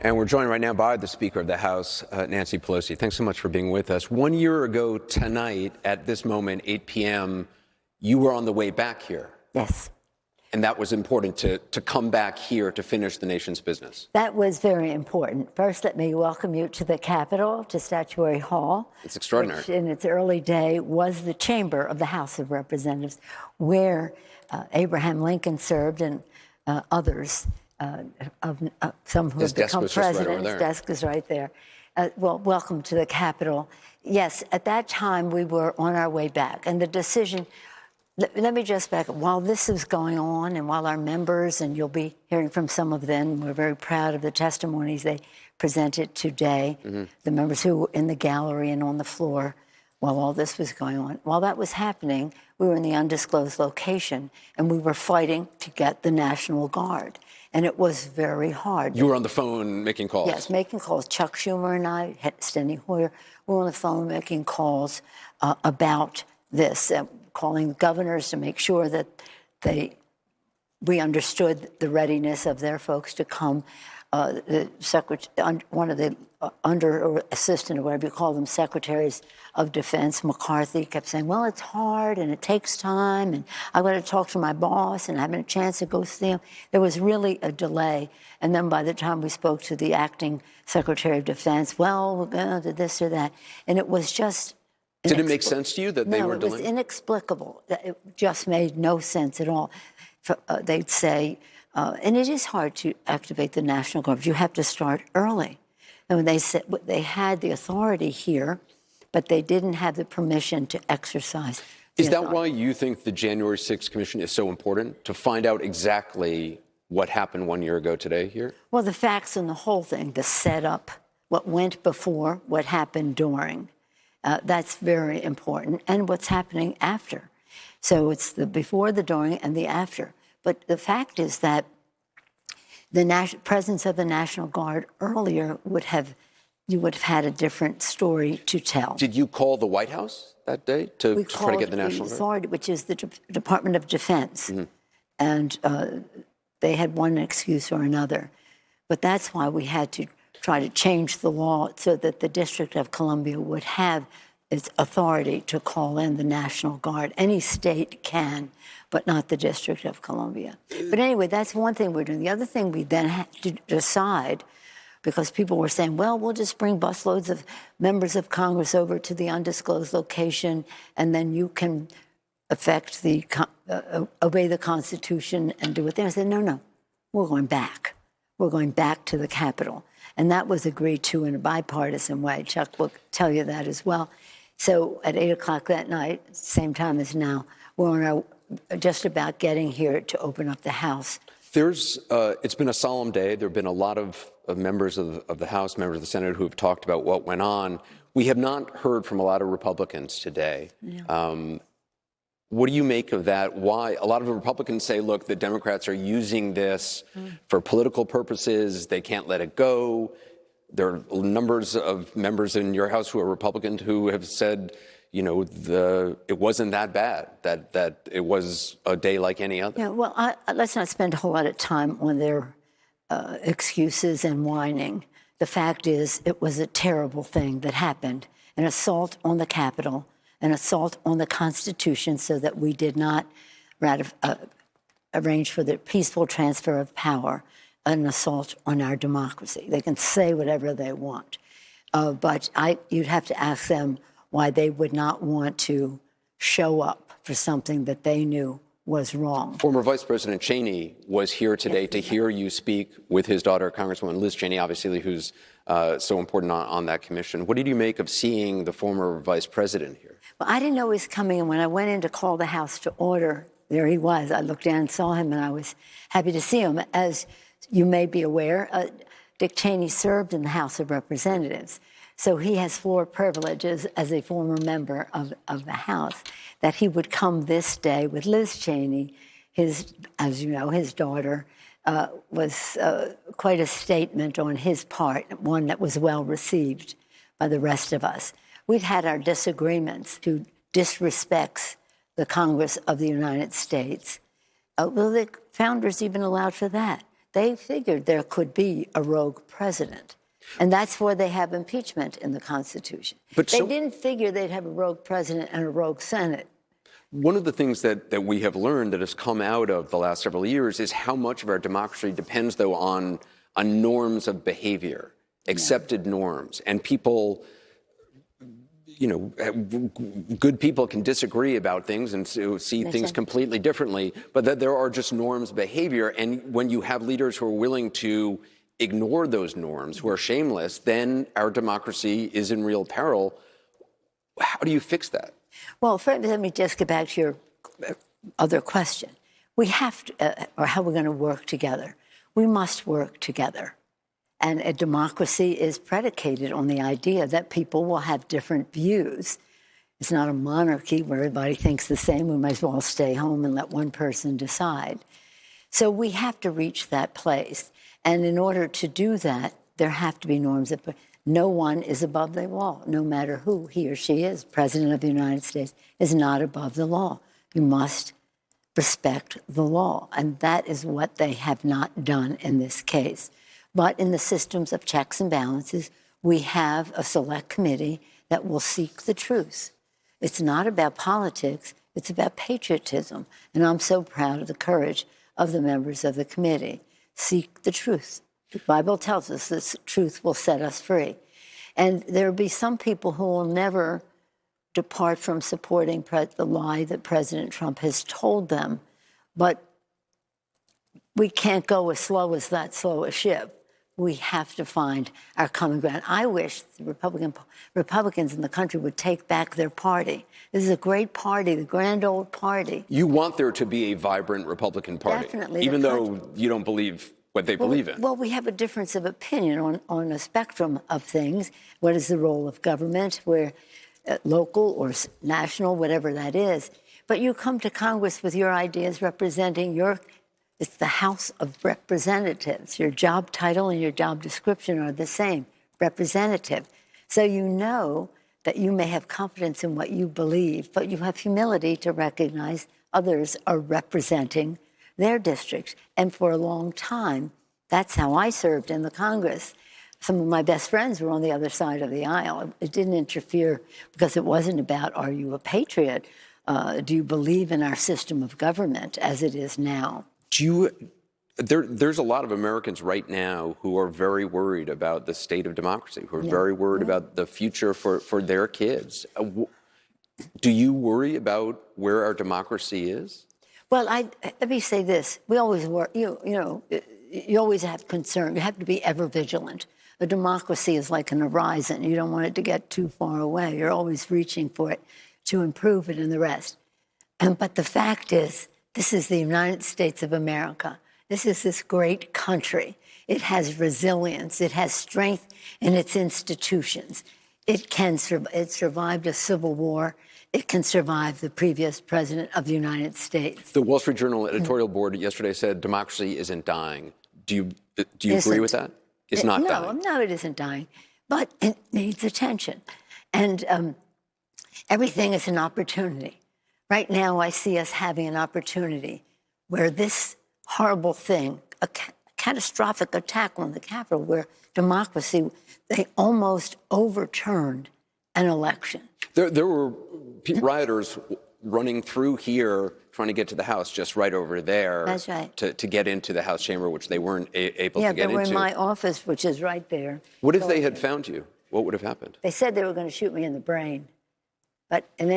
And we're joined right now by the Speaker of the House, Nancy Pelosi. Thanks so much for being with us. 1 year ago tonight, at this moment, 8 p.m., you were on the way back here. Yes. And that was important to come back here to finish the nation's business. That was very important. First, let me welcome you to the Capitol, to Statuary Hall. It's extraordinary. Which in its early day was the chamber of the House of Representatives, where Abraham Lincoln served and others, some who have become president. His desk is right there. Well, welcome to the Capitol. Yes, at that time we were on our way back, and the decision. Let me just back up. While this is going on, and while our members, and you'll be hearing from some of them, we're very proud of the testimonies they presented today, the members who were in the gallery and on the floor while all this was going on. While that was happening, we were in the undisclosed location, and we were fighting to get the National Guard. And it was very hard. You were on the phone making calls. Yes, making calls. Chuck Schumer and I, Steny Hoyer, were on the phone making calls about this, calling governors to make sure that we understood the readiness of their folks to come. The secretary, one of the under or assistant or whatever you call them, secretaries of defense, McCarthy, kept saying, well, it's hard and it takes time and I've got to talk to my boss and I haven't a chance to go see him. There was really a delay. And then by the time we spoke to the acting secretary of defense, well, we're going to do this or that. And it was just Did it make sense to you that they were delayed? No, it was inexplicable. It just made no sense at all. They'd say, and it is hard to activate the National Guard. You have to start early. And when they said they had the authority here, but they didn't have the permission to exercise. Is that why you think the January 6th Commission is so important, to find out exactly what happened 1 year ago today here? Well, the facts and the whole thing, the setup, what went before, what happened during. That's very important, and what's happening after. So it's the before, the during, and the after. But the fact is that the presence of the National Guard earlier you would have had a different story to tell. Did you call the White House that day to try to get the National Guard? Authority, which is the Department of Defense, and they had one excuse or another. But that's why we had to try to change the law so that the District of Columbia would have its authority to call in the National Guard. Any state can, but not the District of Columbia. But anyway, that's one thing we're doing. The other thing we then had to decide, because people were saying, well, we'll just bring busloads of members of Congress over to the undisclosed location, and then you can affect obey the Constitution and do it there. I said, no, we're going back. We're going back to the Capitol. And that was agreed to in a bipartisan way. Chuck will tell you that as well. So at 8 o'clock that night, same time as now, we're on our just about getting here to open up the House. It's been a solemn day. There have been a lot of members of the House, members of the Senate who have talked about what went on. We have not heard from a lot of Republicans today. Yeah. What do you make of that? Why? A lot of the Republicans say, look, the Democrats are using this for political purposes. They can't let it go. There are numbers of members in your House who are Republicans who have said, you know, it wasn't that bad, that it was a day like any other. Yeah, well, let's not spend a whole lot of time on their excuses and whining. The fact is, it was a terrible thing that happened, an assault on the Capitol, an assault on the Constitution, so that we did not arrange for the peaceful transfer of power, an assault on our democracy. They can say whatever they want, but you'd have to ask them why they would not want to show up for something that they knew was wrong. Former Vice President Cheney was here today to hear you speak with his daughter, Congresswoman Liz Cheney, obviously, who's so important on that commission. What did you make of seeing the former vice president here? Well, I didn't know he was coming, and when I went in to call the House to order, there he was. I looked down and saw him, and I was happy to see him. As you may be aware, Dick Cheney served in the House of Representatives, so he has floor privileges as a former member of the House. That he would come this day with Liz Cheney, as you know, his daughter, was quite a statement on his part, one that was well received by the rest of us. We've had our disagreements, who disrespects the Congress of the United States. Well, the founders even allowed for that. They figured there could be a rogue president. And that's where they have impeachment in the Constitution. But they didn't figure they'd have a rogue president and a rogue Senate. One of the things that we have learned that has come out of the last several years is how much of our democracy depends, though, on norms of behavior, accepted norms. And people, good people can disagree about things and see things completely differently, but that there are just norms of behavior. And when you have leaders who are willing to ignore those norms, who are shameless, then our democracy is in real peril. How do you fix that? Well, let me just get back to your other question. We have to, or how we're going to work together. We must work together. And a democracy is predicated on the idea that people will have different views. It's not a monarchy where everybody thinks the same. We might as well stay home and let one person decide. So we have to reach that place. And in order to do that, there have to be norms. No one is above the law, no matter who he or she is. President of the United States is not above the law. You must respect the law. And that is what they have not done in this case. But in the systems of checks and balances, we have a select committee that will seek the truth. It's not about politics, it's about patriotism. And I'm so proud of the courage of the members of the committee. Seek the truth. The Bible tells us this truth will set us free. And there will be some people who will never depart from supporting the lie that President Trump has told them. But we can't go as slow as that slow a ship. We have to find our common ground. I wish the Republicans in the country would take back their party. This is a great party, the grand old party. You want there to be a vibrant Republican Party, Definitely, even though you don't believe what they believe in. Well, we have a difference of opinion on a spectrum of things. What is the role of government, where local or national, whatever that is. But you come to Congress with your ideas representing it's the House of Representatives. Your job title and your job description are the same, representative. So you know that you may have confidence in what you believe, but you have humility to recognize others are representing their districts. And for a long time, that's how I served in the Congress. Some of my best friends were on the other side of the aisle. It didn't interfere because it wasn't about, are you a patriot? Do you believe in our system of government as it is now? There's a lot of Americans right now who are very worried about the state of democracy, who are very worried about the future for their kids. Do you worry about where our democracy is? Well, let me say this. We always worry, you always have concern. You have to be ever vigilant. A democracy is like an horizon. You don't want it to get too far away. You're always reaching for it to improve it and the rest. But the fact is, this is the United States of America. This is this great country. It has resilience. It has strength in its institutions. It survived a civil war. It can survive the previous president of the United States. The Wall Street Journal editorial board yesterday said democracy isn't dying. Do you agree with that? It's not dying. No, it isn't dying, but it needs attention. And everything is an opportunity. Right now, I see us having an opportunity where this horrible thing, a catastrophic attack on the Capitol, where democracy, they almost overturned an election. There were rioters running through here, trying to get to the House, just right over there. That's right. To get into the House chamber, which they weren't able to get into. Yeah, they were in my office, which is right there. What if they had found you? What would have happened? They said they were going to shoot me in the brain, but in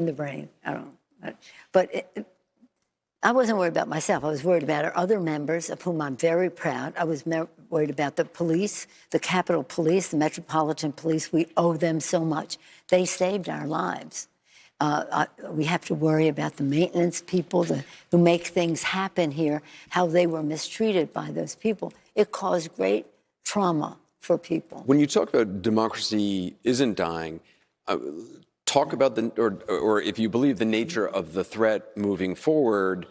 the brain, I don't know. But I wasn't worried about myself. I was worried about our other members, of whom I'm very proud. I was worried about the police, the Capitol Police, the Metropolitan Police. We owe them so much. They saved our lives. We have to worry about the maintenance people who make things happen here, how they were mistreated by those people. It caused great trauma for people. When you talk about democracy isn't dying, talk about or if you believe the nature of the threat moving forward.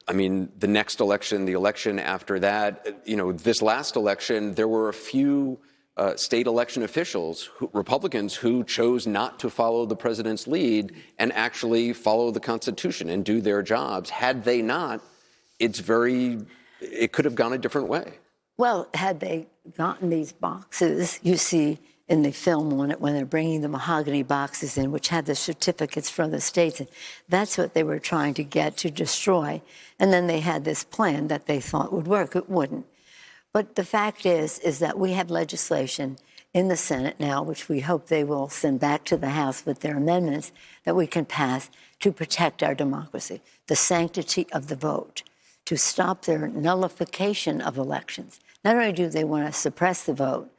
I mean, the next election, the election after that, this last election, there were a few state election officials, Republicans, who chose not to follow the president's lead and actually follow the Constitution and do their jobs. Had they not, it's very it could have gone a different way. Well, had they gotten these boxes, you see in the film on it when they're bringing the mahogany boxes in, which had the certificates from the states, and that's what they were trying to get to destroy. And then they had this plan that they thought would work. It wouldn't. But the fact is that we have legislation in the Senate now, which we hope they will send back to the House with their amendments, that we can pass to protect our democracy, the sanctity of the vote, to stop their nullification of elections. Not only do they want to suppress the vote,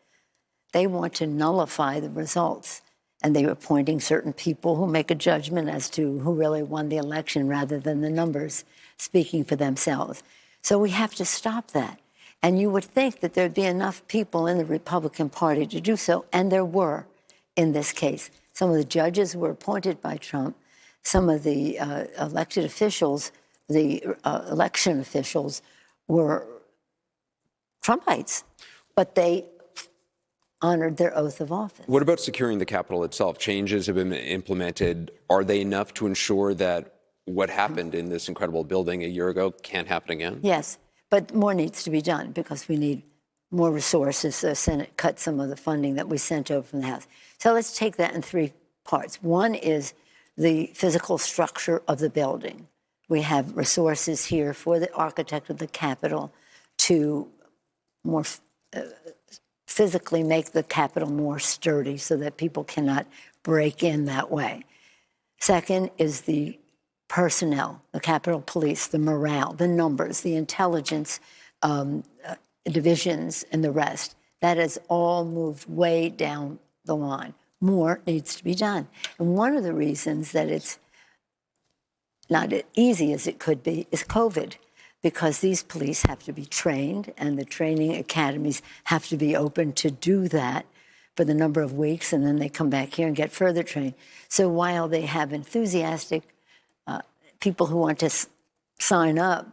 they want to nullify the results. And they are appointing certain people who make a judgment as to who really won the election rather than the numbers speaking for themselves. So we have to stop that. And you would think that there'd be enough people in the Republican Party to do so, and there were in this case. Some of the judges were appointed by Trump. Some of the elected officials, the election officials, were Trumpites, but they honored their oath of office. What about securing the Capitol itself? Changes have been implemented. Are they enough to ensure that what happened in this incredible building a year ago can't happen again? Yes, but more needs to be done because we need more resources. The Senate cut some of the funding that we sent over from the House. So let's take that in three parts. One is the physical structure of the building. We have resources here for the architect of the Capitol to more physically make the Capitol more sturdy so that people cannot break in that way. Second is the personnel, the Capitol Police, the morale, the numbers, the intelligence divisions, and the rest. That has all moved way down the line. More needs to be done. And one of the reasons that it's not as easy as it could be is COVID, because these police have to be trained and the training academies have to be open to do that for the number of weeks, and then they come back here and get further trained. So while they have enthusiastic people who want to sign up,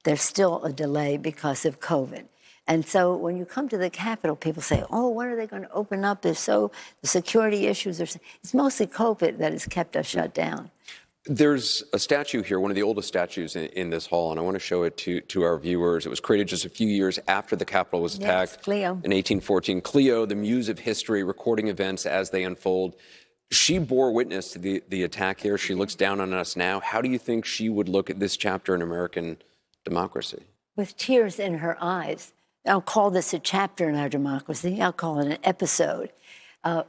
there's still a delay because of COVID. And so when you come to the Capitol, people say, oh, when are they going to open up? The security issues. It's mostly COVID that has kept us shut down. There's a statue here, one of the oldest statues in this hall, and I want to show it to our viewers. It was created just a few years after the Capitol was attacked. Yes, Cleo. In 1814. Cleo, the muse of history, recording events as they unfold. She bore witness to the attack here. She looks down on us now. How do you think she would look at this chapter in American democracy? With tears in her eyes. I'll call this a chapter in our democracy. I'll call it an episode.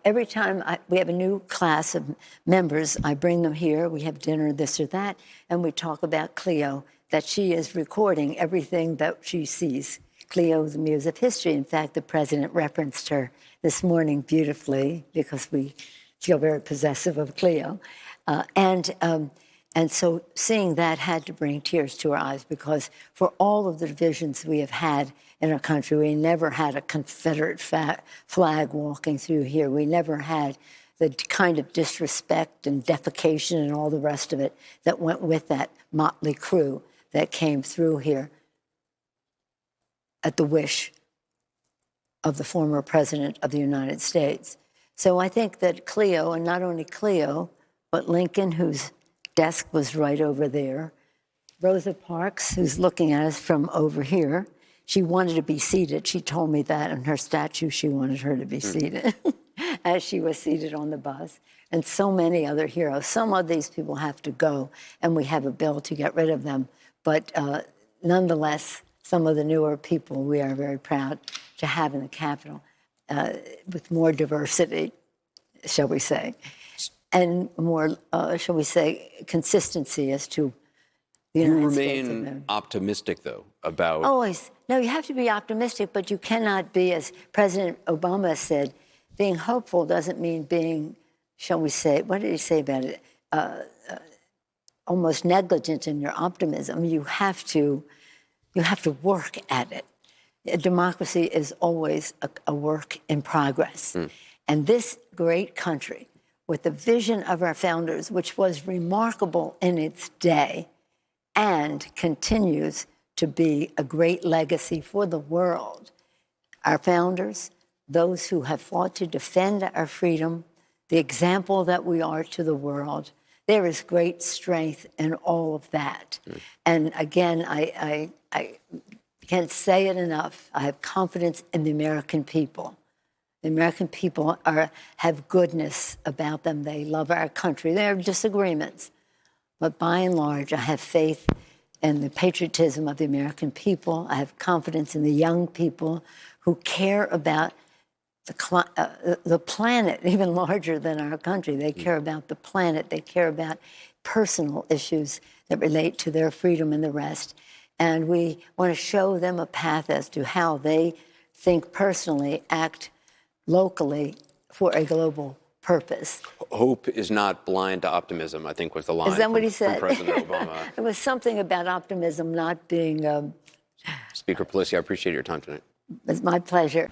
Every time we have a new class of members, I bring them here, we have dinner, this or that, and we talk about Cleo, that she is recording everything that she sees. Cleo, the muse of history. In fact, the president referenced her this morning beautifully because we feel very possessive of Cleo. And so seeing that had to bring tears to our eyes, because for all of the divisions we have had in our country, we never had a Confederate flag walking through here. We never had the kind of disrespect and defecation and all the rest of it that went with that motley crew that came through here at the wish of the former president of the United States. So I think that Cleo, and not only Cleo, but Lincoln, whose desk was right over there, Rosa Parks, who's looking at us from over here, she wanted to be seated. She told me that in her statue she wanted her to be seated as she was seated on the bus. And so many other heroes. Some of these people have to go, and we have a bill to get rid of them. But nonetheless, some of the newer people we are very proud to have in the Capitol with more diversity, shall we say, and more, shall we say, consistency as to the United States. You remain optimistic, though, about... Always. No, you have to be optimistic, but you cannot be, as President Obama said, being hopeful doesn't mean being, shall we say, what did he say about it? Almost negligent in your optimism. You have to work at it. Democracy is always a work in progress. And this great country, with the vision of our founders, which was remarkable in its day and continues to be a great legacy for the world. Our founders, those who have fought to defend our freedom, the example that we are to the world, there is great strength in all of that. And again, I can't say it enough. I have confidence in the American people. The American people have goodness about them. They love our country. There are disagreements. But by and large, I have faith in the patriotism of the American people. I have confidence in the young people who care about the planet, even larger than our country. They care about the planet. They care about personal issues that relate to their freedom and the rest. And we want to show them a path as to how they think personally, act locally for a global purpose. Hope is not blind to optimism, I think was the line. Is that what he said? From President Obama. It was something about optimism not being... Speaker Pelosi, I appreciate your time tonight. It's my pleasure.